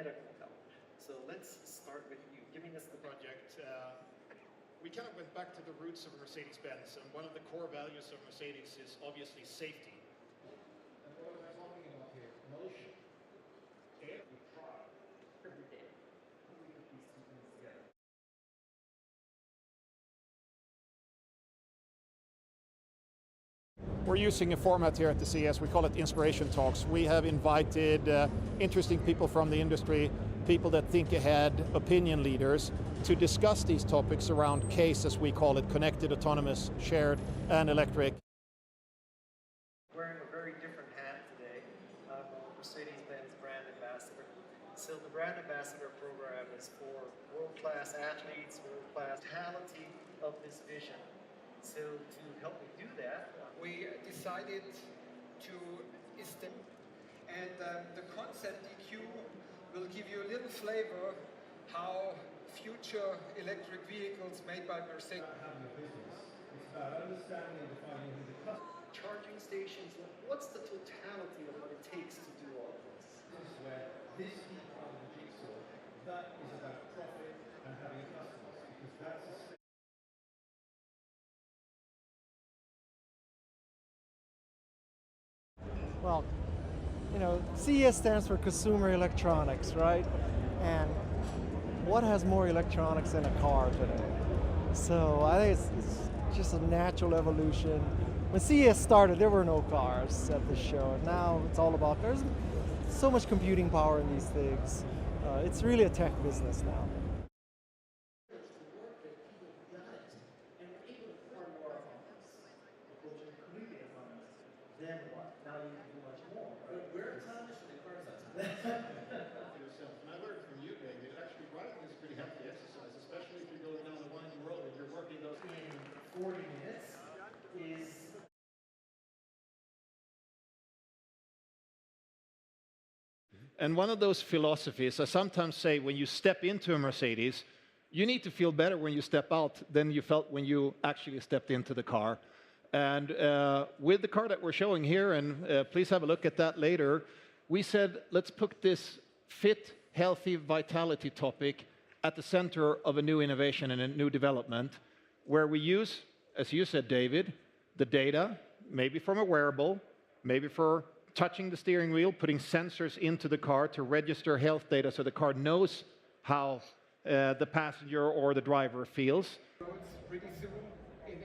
medical help. So let's start with you, giving us the project. We kind of went back to the roots of Mercedes-Benz, and one of the core values of Mercedes is obviously safety. And what we're talking about here, motion. Every trial, every day. How do we put these two things together? We're using a format here at the CES, we call it Inspiration Talks. We have invited interesting people from the industry, people that think ahead, opinion leaders, to discuss these topics around CASE, as we call it, connected, autonomous, shared, and electric. Wearing a very different hat today. I'm a Mercedes-Benz brand ambassador. So the brand ambassador program is for world-class athletes, world-class totality of this vision. So to help me do that, we decided to establish, and the concept EQ will give you a little flavor how future electric vehicles made by Mercedes. Having a business, it's about understanding and defining who the customer. Charging stations, what's the totality of what it takes to do all of this? This is where this key part of the jigsaw, that is about profit and having customers, because that's a Well, you know, CES stands for Consumer Electronics, right? And what has more electronics than a car today? So I think it's just a natural evolution. When CES started, there were no cars at the show. Now it's all about, there's so much computing power in these things. It's really a tech business now. Then what? Now you can do much more. Right? Where autonomous are the cars at? And I learned from you, David, actually riding is a pretty healthy exercise, especially if you're going down the winding road and you're working those. In 40 minutes is And one of those philosophies, I sometimes say, when you step into a Mercedes, you need to feel better when you step out than you felt when you actually stepped into the car. And with the car that we're showing here, and please have a look at that later, we said, let's put this fit, healthy, vitality topic at the center of a new innovation and a new development, where we use, as you said, David, the data, maybe from a wearable, maybe for touching the steering wheel, putting sensors into the car to register health data so the car knows how the passenger or the driver feels. Roads pretty soon in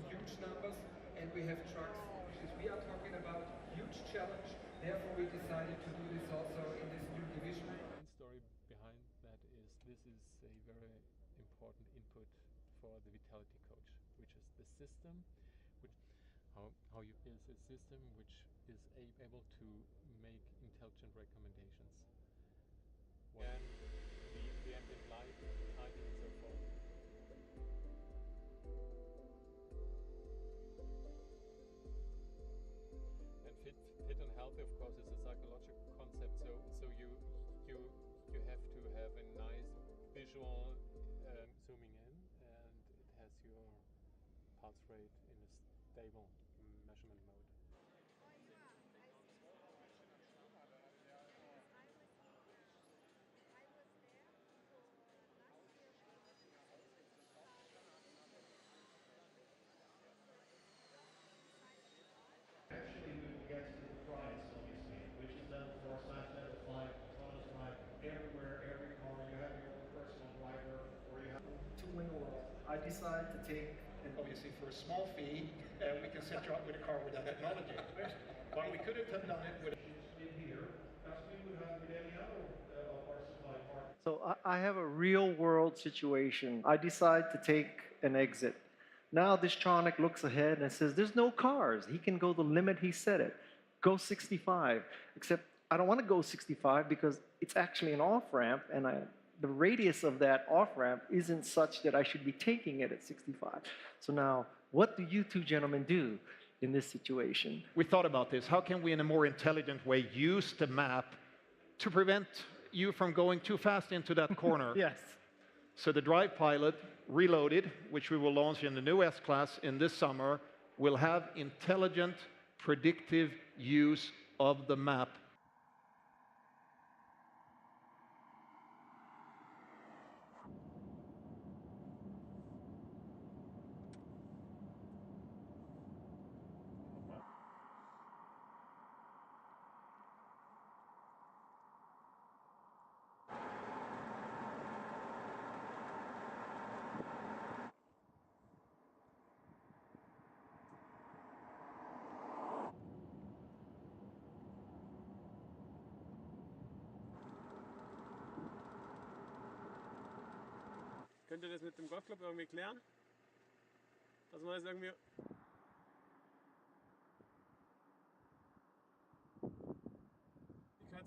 huge numbers, and we have trucks. Because we are talking about huge challenge, therefore we decided to do this also in this new division. The story behind that is this is a very important input for the vitality coach, which is the system, which how you build a system which is able to make intelligent recommendations. And the ambient light, timing and so forth. And fit and healthy, of course, is a psychological concept. So you have to have a nice visual zooming in, and it has your pulse rate in a stable measurement mode. actually move against the price, obviously, which is level 4 / level 5 autonomous drive everywhere, every car. You have your own personal driver, or you have tooling along. I decided to take an Obviously, for a small fee, we can set you up with a car with that technology. But we couldn't have done it with in here, as we would have with any other of our supply partners. So I have a real world situation. I decide to take an exit. Now this Tronic looks ahead and says, there's no cars. He can go the limit, he said it. Go 65. Except I don't want to go 65 because it's actually an off-ramp, and the radius of that off-ramp isn't such that I should be taking it at 65. So now, what do you two gentlemen do in this situation? We thought about this. How can we, in a more intelligent way, use the map to prevent you from going too fast into that corner? Yes. So the Drive Pilot Reloaded, which we will launch in the new S-Class in this summer, will have intelligent, predictive use of the map. Könnt ihr das mit dem Golfclub irgendwie klären? Dass man das irgendwie...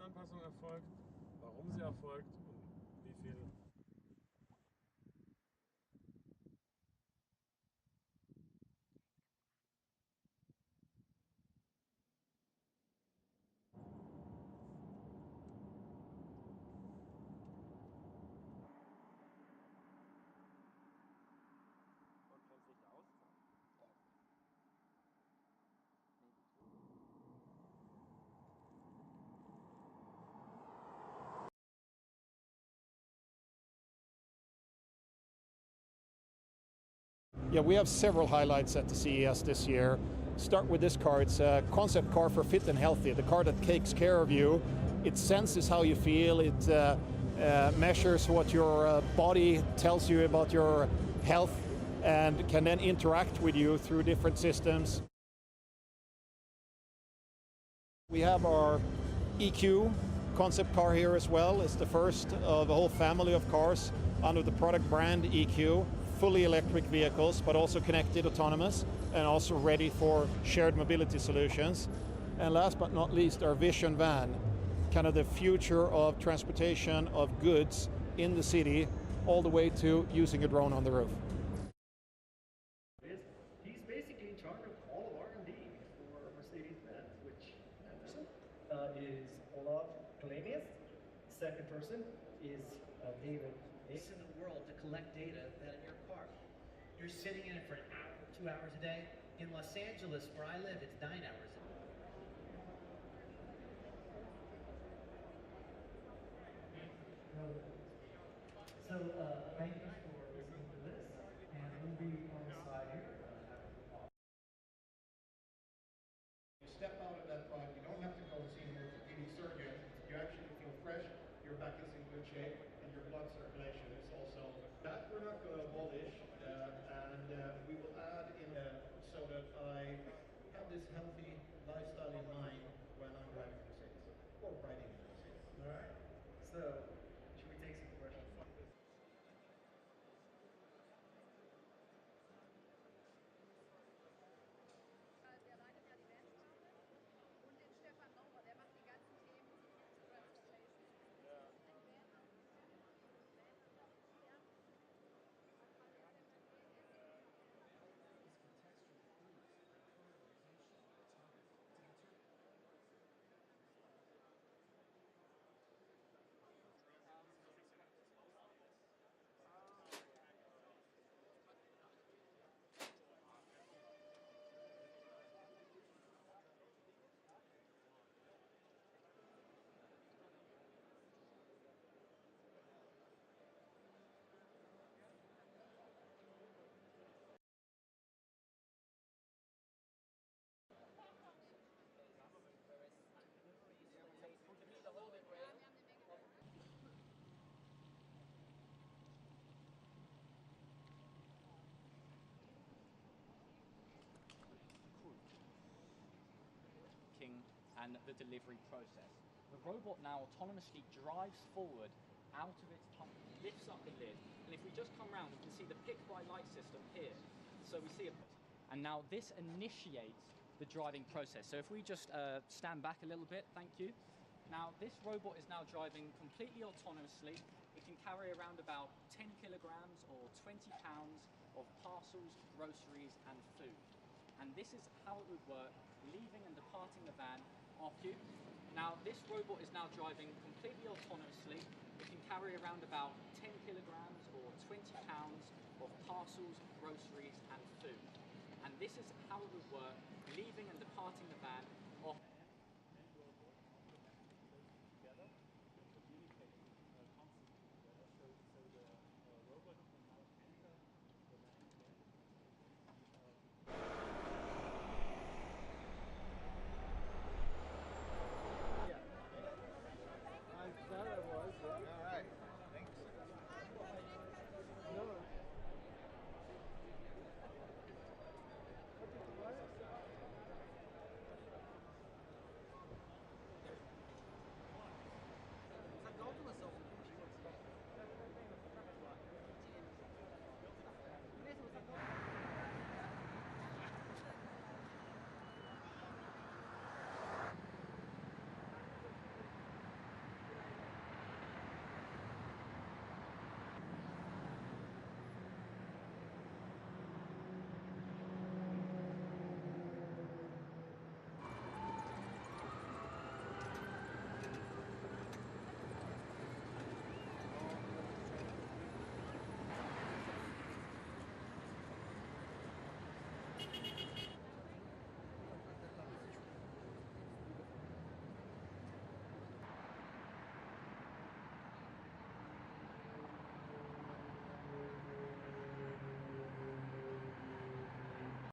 Anpassung erfolgt, warum sie erfolgt und wie viel. Yeah, we have several highlights at the CES this year. Start with this car. It's a concept car for fit and healthy, the car that takes care of you. It senses how you feel. It measures what your body tells you about your health and can then interact with you through different systems. We have our EQ concept car here as well. It's the first of a whole family of cars under the product brand EQ. Fully electric vehicles, but also connected, autonomous, and also ready for shared mobility solutions. And last but not least, our Vision van, kind of the future of transportation of goods in the city, all the way to using a drone on the roof. He's basically in charge of all of R&D for Mercedes-Benz, which is Olaf Kaellenius. Second person is David. It's in the world to collect data that in your car. You're sitting in it for an hour, 2 hours a day. In Los Angeles, where I live, it's 9 hours a day. So thank you for listening to this, and we'll be on the side here. You step out of that ride, you don't have to go and see an orthopedic surgeon. You actually feel fresh, your back is in good shape, and your blood circulation is also... That we're not going to abolish, and we will add in so that I have this healthy lifestyle in mind when I'm driving Mercedes, or riding Mercedes. All right. So, should we take some questions? And the delivery process. The robot now autonomously drives forward out of its tunnel, lifts up the lid, and if we just come around, we can see the pick-by-light system here. So we see and now this initiates the driving process. So if we just stand back a little bit, thank you. Now this robot is now driving completely autonomously. It can carry around about 10 kilograms or 20 pounds of parcels, groceries, and food. And this is how it would work, leaving and departing the van after you. Now, this robot is now driving completely autonomously. It can carry around about 10 kilograms or 20 pounds of parcels, groceries, and food. And this is how it would work, leaving and departing